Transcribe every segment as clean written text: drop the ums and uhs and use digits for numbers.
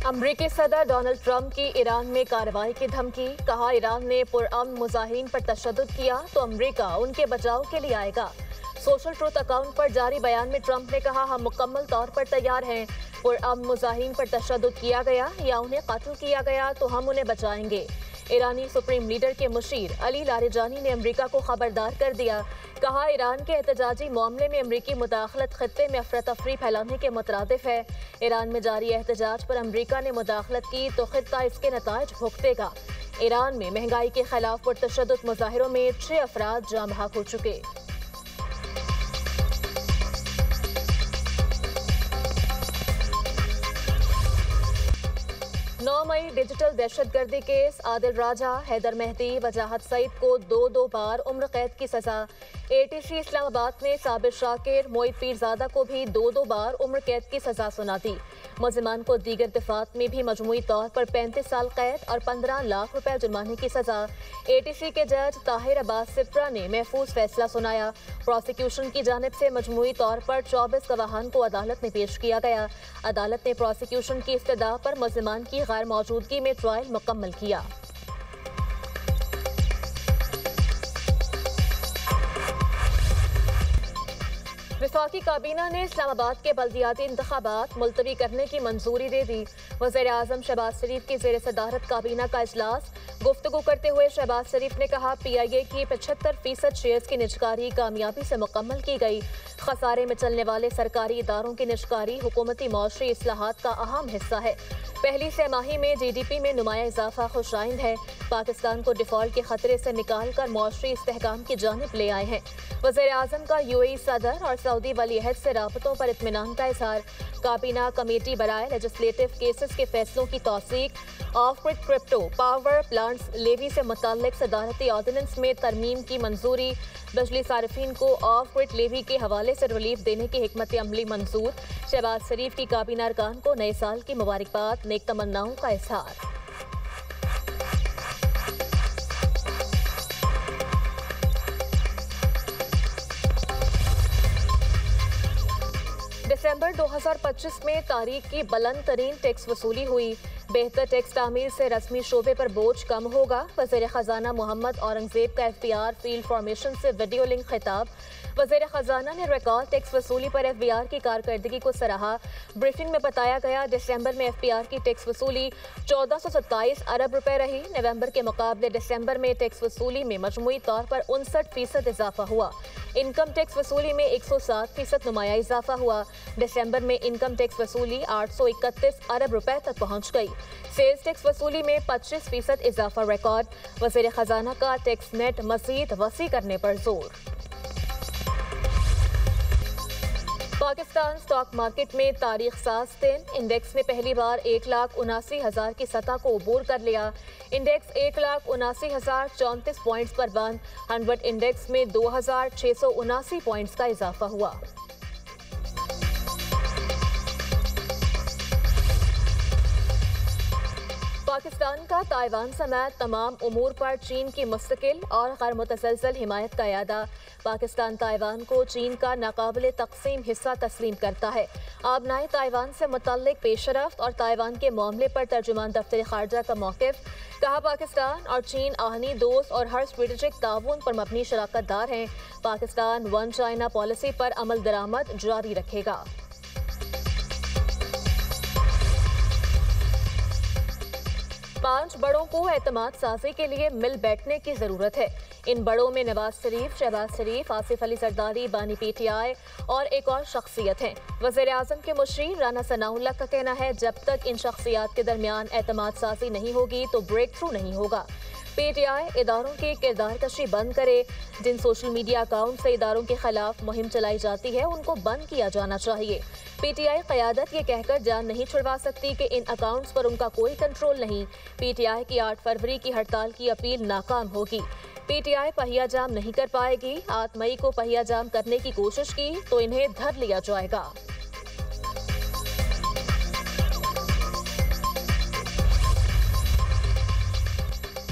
अमरीकी सदर Donald Trump की ईरान में कार्रवाई की धमकी। कहा, ईरान ने पुरअमन मुजाहिरीन पर तशद्दुद किया तो अमरीका उनके बचाव के लिए आएगा। सोशल ट्रुथ अकाउंट पर जारी बयान में ट्रंप ने कहा, हम मुकम्मल तौर पर तैयार हैं। पुरअमन मुजाहिरीन पर तशद्दुद किया गया या उन्हें कत्ल किया गया तो हम उन्हें बचाएंगे। ईरानी सुप्रीम लीडर के मुशीर अली लारिजानी ने अमरीका को खबरदार कर दिया। कहा, ईरान के एहतजाजी मामले में अमरीकी मुदाखलत खित्ते में अफरा तफरी फैलाने के मुतरादिफ है। ईरान में जारी एहतजाज पर अमरीका ने मुदाखलत की तो खित्ता इसके नताइज भुगतेगा। ईरान में महंगाई के खिलाफ पुरतशद्दुद मुजाहिरों में 6 अफराद जाँ बहक हो चुके। मई डिजिटल दहशतगर्दी केस, आदिल राजा, हैदर मेहदी, वजाहत सईद को 2 बार उम्र कैद की सजा। ATC इस्लामाबाद ने साबिर शाकिर, मोइद पीरजादा को भी 2 बार उम्र कैद की सजा सुना दी। मुलजिमान को दीगर दफात में भी मजमूई तौर पर 35 साल कैद और 15 लाख रुपए जुर्माने की सजा। ATC के जज ताहिर अब्बास सिप्रा ने महफूज फैसला सुनाया। प्रोसिक्यूशन की जानिब से मजमूई तौर पर 24 गवाहान को अदालत में पेश किया गया। अदालत ने प्रोसिक्यूशन की इस्तदा पर मुलजिमान की गैर मौजूदगी में ट्रायल मुकम्मल किया। वफाकी काबीना ने इस्लामाबाद के बल्दियाती इंतखाबात मुलतवी करने की मंजूरी दे दी। वज़ीर आज़म शहबाज शरीफ की ज़ेर सदारत काबीना का इजलास। गुफ्तगू करते हुए शहबाज शरीफ ने कहा, PIA की 75% शेयर्स की निजकारी कामयाबी से मुकम्मल की गई। खसारे में चलने वाले सरकारी इदारों की निजकारी हुकूमती मौशरी इस्लाहात का अहम हिस्सा है। पहली छमाही में GDP में नुमाया इजाफा खुशाइंद है। पाकिस्तान को डिफॉल्ट के खतरे से निकाल कर मौशरी इस्तेहकाम की जानिब ले आए हैं। वज़ीर आज़म का UAE सदर और सऊदी वलीअहद से राबतों पर इत्मीनान का इजहार। काबीना कमेटी बराए लेजिस्लेटिव केसेस के फैसलों की तौसीक। Off grid crypto power plants levy से मुताल्लिक सदारती ऑर्डिनेंस में तरमीम की मंजूरी। बिजली सारिफीन को ऑफ ग्रिड लेवी के हवाले से रिलीफ देने की हिकमत अमली मंजूर। शहबाज शरीफ की काबीना अरकान को नए साल की मुबारकबाद, नेक तमन्नाओं का इजहार। दिसंबर 2025 में तारीख की बुलंद तरीन टैक्स वसूली हुई। बेहतर टैक्स तामीर से रस्मी शोबे पर बोझ कम होगा। वज़ीर खजाना मोहम्मद औरंगजेब का FBR फील्ड फॉर्मेशन से वीडियो लिंक खिताब। वज़ीर खजाना ने रिकॉर्ड टैक्स वसूली पर FBR की कारकर्दगी को सराहा। ब्रीफिंग में बताया गया, दिसंबर में FBR की टैक्स वसूली 1427 अरब रुपए रही। नवंबर के मुकाबले दिसंबर में टैक्स वसूली में मजमूई तौर पर 59% इजाफा हुआ। इनकम टैक्स वसूली में 107% नुमाया इजाफा हुआ। दिसंबर में इनकम टैक्स वसूली 831 अरब रुपए तक पहुंच गई। सेल्स टैक्स वसूली में 25% इजाफा रिकॉर्ड। वज़ीर खजाना का टैक्स नेट मजीद वसी करने पर जोर। पाकिस्तान स्टॉक मार्केट में तारीख साज दिन। इंडेक्स ने पहली बार 1,79,000 की सतह को अबूर कर लिया। इंडेक्स 1,79,034 पॉइंट्स पर बंद। 100 इंडेक्स में 2,679 पॉइंट्स का इजाफा हुआ। पाकिस्तान का ताइवान समेत तमाम उमूर पर चीन की मुस्तकिल और गैर मुतसलसल हिमायत का इरादा। पाकिस्तान ताइवान को चीन का नाकाबिले तकसीम हिस्सा तस्लीम करता है। आबनाए ताइवान से मुतल्लिक पेशरफ्त और ताइवान के मामले पर तर्जुमान दफ्तर खारजा का मौक़िफ़। कहा, पाकिस्तान और चीन आहनी दोस्त और हर स्ट्रेटेजिक ताउन पर मबनी शराकत दार हैं। पाकिस्तान वन चाइना पॉलिसी पर अमल दरामद जारी रखेगा। पांच बड़ों को एतमाद साजी के लिए मिल बैठने की जरूरत है। इन बड़ों में नवाज शरीफ, शहबाज शरीफ, आसिफ अली जरदारी, बानी PTI और एक और शख्सियत हैं। वज़ीर आज़म के मुशीर राना सनाउल्लाह का कहना है, जब तक इन शख्सियात के दरमियान एतमाद साजी नहीं होगी तो ब्रेक थ्रू नहीं होगा। PTI इदारों की किरदार कशी बंद करे। जिन सोशल मीडिया अकाउंट से इदारों के खिलाफ मुहिम चलाई जाती है उनको बंद किया जाना चाहिए। PTI क़यादत ये कहकर जान नहीं छुड़वा सकती कि इन अकाउंट्स पर उनका कोई कंट्रोल नहीं। PTI की 8 फरवरी की हड़ताल की अपील नाकाम होगी। PTI पहिया जाम नहीं कर पाएगी। 8 मई को पहिया जाम करने की कोशिश की तो इन्हें धर लिया जाएगा।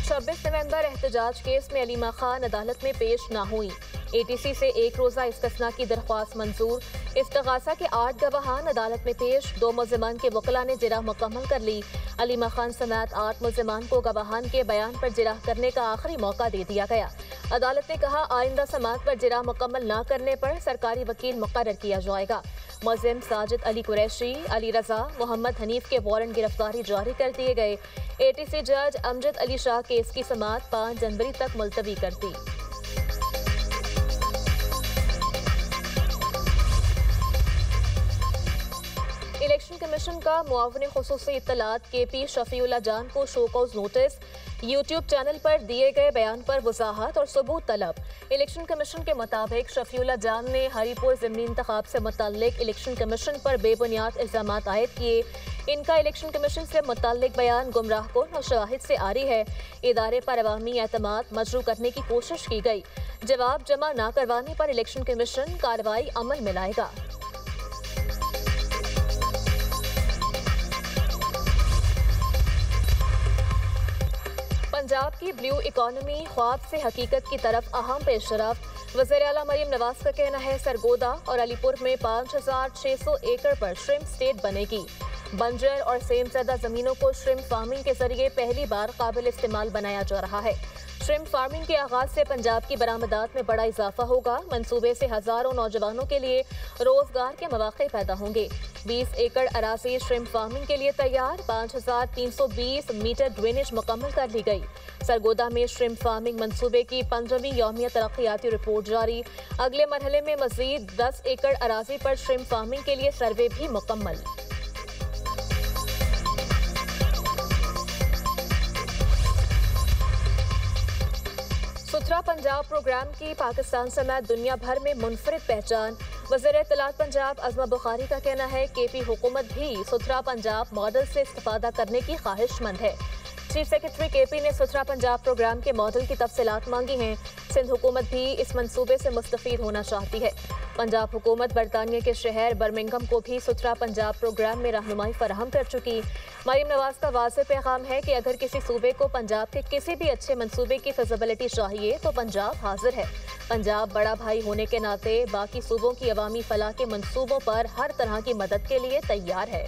26 नवंबर एहतजाज केस में अलीमा खान अदालत में पेश न हुई। ATC से एक रोज़ा इस्तिस्ना की दरख्वास्त मंजूर। इस्तगासा के 8 गवाहान अदालत में पेश। 2 मुल्जिमान के वकला ने जिरह मुकम्मल कर ली। अलीमा खान समेत 8 मुल्जिमान को गवाहान के बयान पर जिरह करने का आखिरी मौका दे दिया गया। अदालत ने कहा, आइंदा समाअत पर जिरह मुकम्मल न करने पर सरकारी वकील मुकर्रर किया जाएगा। मुल्जिम साजिद अली कुरैशी, अली रजा, मोहम्मद हनीफ के वारंट गिरफ्तारी जारी कर दिए गए। ATC जज अमजद अली शाह केस की समाअत 5 जनवरी तक मुलतवी कर दी। इलेक्शन कमीशन का मुआविन खुसूसी इत्तलात KP शफीउल्लाह जान को शोकॉज नोटिस। यूट्यूब चैनल पर दिए गए बयान पर वजाहत और सबूत तलब। इलेक्शन कमीशन के मुताबिक शफीउल्लाह जान ने हरीपुर ज़िमनी इंतखाब से मुतल्लिक इलेक्शन कमीशन पर बेबुनियाद इल्ज़ामात आयद किए। इनका इलेक्शन कमीशन से मुतल्लिक बयान गुमराहकुन और शवाहिद से आरी है। इदारे पर अवामी एतमाद मजरू करने की कोशिश की गई। जवाब जमा न करवाने पर इलेक्शन कमीशन कार्रवाई अमल में लाएगा। पंजाब की ब्लू इकॉनमी ख्वाब से हकीकत की तरफ अहम पेशरफ्त। वज़ीर आला मरीम नवाज का कहना है, सरगोदा और अलीपुर में 5600 एकड़ पर श्रिम्प स्टेट बनेगी। बंजर और सेमज़दा ज़मीनों को श्रिम्प फार्मिंग के जरिए पहली बार काबिल इस्तेमाल बनाया जा रहा है। श्रिम्प फार्मिंग के आगाज से पंजाब की बरामदात में बड़ा इजाफा होगा। मंसूबे से हज़ारों नौजवानों के लिए रोजगार के मौके पैदा होंगे। 20 एकड़ अराज़ी श्रिम्प फार्मिंग के लिए तैयार। 5320 मीटर ड्रेनेज मुकम्मल कर ली गई। सरगोदा में श्रिम्प फार्मिंग मंसूबे की 15वीं यौमिया तरक्याती रिपोर्ट जारी। अगले मरहले में मजीद 10 एकड़ अराज़ी पर श्रिम्प फार्मिंग के लिए सर्वे भी मुकम्मल। सुथरा पंजाब प्रोग्राम की पाकिस्तान समेत दुनिया भर में मुनफरिद पहचान। वज़ीर इत्तलात पंजाब अज़मा बुखारी का कहना है, KP हुकूमत भी सुथरा पंजाब मॉडल से इस्तिफादा करने की ख्वाहिशमंद है। चीफ सेक्रेटरी KP ने सुथरा पंजाब प्रोग्राम के मॉडल की तफसीलात मांगी हैं। सिंध हुकूमत भी इस मंसूबे से मुस्तफीद होना चाहती है। पंजाब हुकूमत बरतानिया के शहर बर्मिंघम को भी सुथरा पंजाब प्रोग्राम में रहनुमाई फराहम कर चुकी। मरीम नवाज का वाज़ेह पैगाम है कि अगर किसी सूबे को पंजाब के किसी भी अच्छे मंसूबे की फिजिबिलिटी चाहिए तो पंजाब हाजिर है। पंजाब बड़ा भाई होने के नाते बाकी सूबों की अवामी फलाह के मंसूबों पर हर तरह की मदद के लिए तैयार है।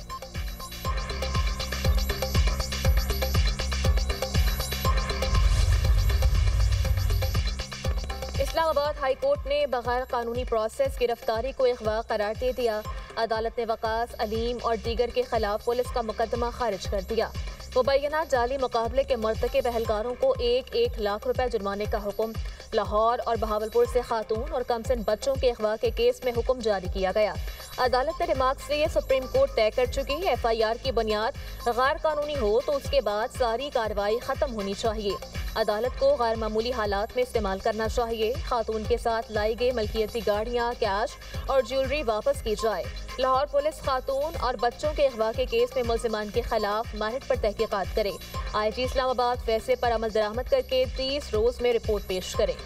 इस्लामाबाद हाई कोर्ट ने बगैर कानूनी प्रोसेस गिरफ्तारी को अगवा करार दे दिया। अदालत ने वकास, अलीम और दीगर के खिलाफ पुलिस का मुकदमा खारिज कर दिया। मुबैना जाली मुकाबले के मर्तकब एहलकारों को 1-1 लाख रुपए जुर्माने का हुक्म। लाहौर और बहावलपुर से खातून और कमसिन बच्चों के अगवा के केस में हुक्म जारी किया गया। अदालत ने रिमार्क्स लिए सुप्रीम कोर्ट तय कर चुकी FIR की बुनियाद गैर कानूनी हो तो उसके बाद सारी कार्रवाई खत्म होनी चाहिए। अदालत को गैर मामूली हालात में इस्तेमाल करना चाहिए। खातून के साथ लाई गई मलकियती गाड़ियाँ, कैश और ज्वेलरी वापस की जाए। लाहौर पुलिस खातून और बच्चों के अगवा के केस में मुल्जिमान के खिलाफ मेरिट पर तहकीकात करे। IG इस्लामाबाद फैसले पर अमल दरामद करके 30 रोज में रिपोर्ट पेश करे।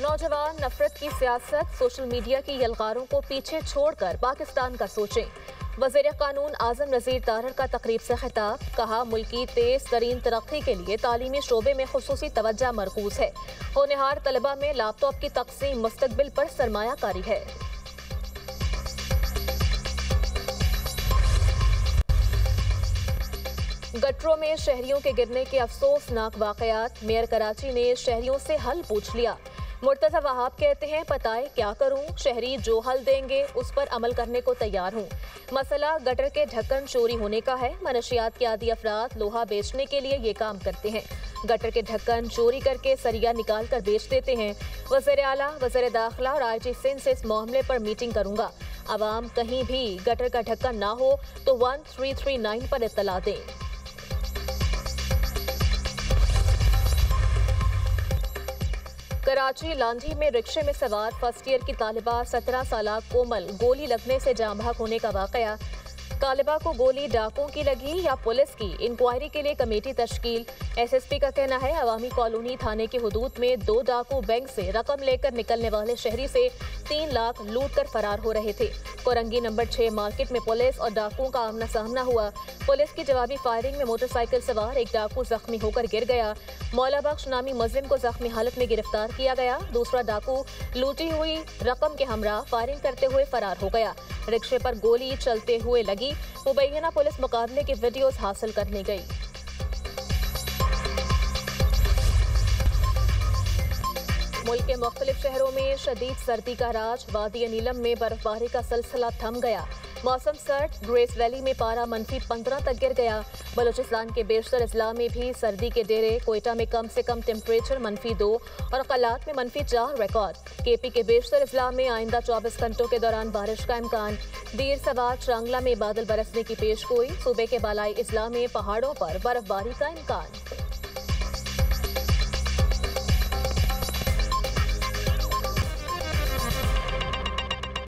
नौजवान नफरत की सियासत, सोशल मीडिया की यलगारों को पीछे छोड़कर पाकिस्तान का सोचें। वज़ीर कानून आज़म नज़ीर तारड़ का तकरीब से खिताब। कहा, मुल्की तेज तरीन तरक्की के लिए तालीमी शोबे में खुसूसी तवज्जो मरकूज है। होनहार तलबा में लैपटॉप की तकसीम मुस्तकबिल पर सरमायाकारी है। गटरों में शहरियों के गिरने के अफसोसनाक वाकयात। मेयर कराची ने शहरियों से हल पूछ लिया। मुर्तज़ा वहाब कहते हैं, पताए क्या करूं, शहरी जो हल देंगे उस पर अमल करने को तैयार हूं। मसला गटर के ढक्कन चोरी होने का है। मनशियात के आदी अफराद लोहा बेचने के लिए ये काम करते हैं। गटर के ढक्कन चोरी करके सरिया निकाल कर बेच देते हैं। वज़ीर आला, वज़ीर दाखिला और IG सिंध से इस मामले पर मीटिंग करूंगा। आवाम कहीं भी गटर का ढक्कन ना हो तो 1339 पर इत्तला दें। कराची लांधी में रिक्शे में सवार फर्स्ट ईयर की तालिबा 17 साल कोमल गोली लगने से जाम बहक होने का वाकया। तालिबा को गोली डाकुओं की लगी या पुलिस की, इंक्वायरी के लिए कमेटी तश्कील। एसएसपी का कहना है अवामी कॉलोनी थाने की हुदूद में 2 डाकू बैंक से रकम लेकर निकलने वाले शहरी से 3 लाख लूट कर फरार हो रहे थे। कोरंगी नंबर 6 मार्केट में पुलिस और डाकुओं का आमना सामना हुआ। पुलिस की जवाबी फायरिंग में मोटरसाइकिल सवार एक डाकू जख्मी होकर गिर गया। मौला बख्श नामी मुलजिम को जख्मी हालत में गिरफ्तार किया गया। दूसरा डाकू लूटी हुई रकम के हमरा फायरिंग करते हुए फरार हो गया। रिक्शे पर गोली चलते हुए लगी। मुबैना पुलिस मुकाबले की वीडियोस हासिल करने गई। मुल्क के मुख्तलिफ शहरों में शदीद सर्दी का राज। वादी नीलम में बर्फबारी का सिलसिला थम गया। मौसम सर्द। ग्रेस वैली में पारा -15 तक गिर गया। बलूचिस्तान के बेशतर अजला में भी सर्दी के डेरे। कोयटा में कम से कम टेम्परेचर -2 और कलात में -4 रिकॉर्ड। केपी के बेशतर अजला में आइंदा 24 घंटों के दौरान बारिश का इम्कान। दीर सवार चांगला में बादल बरसने की पेशगोई। सूबे के बालाई अजला में पहाड़ों पर बर्फबारी का इम्कान।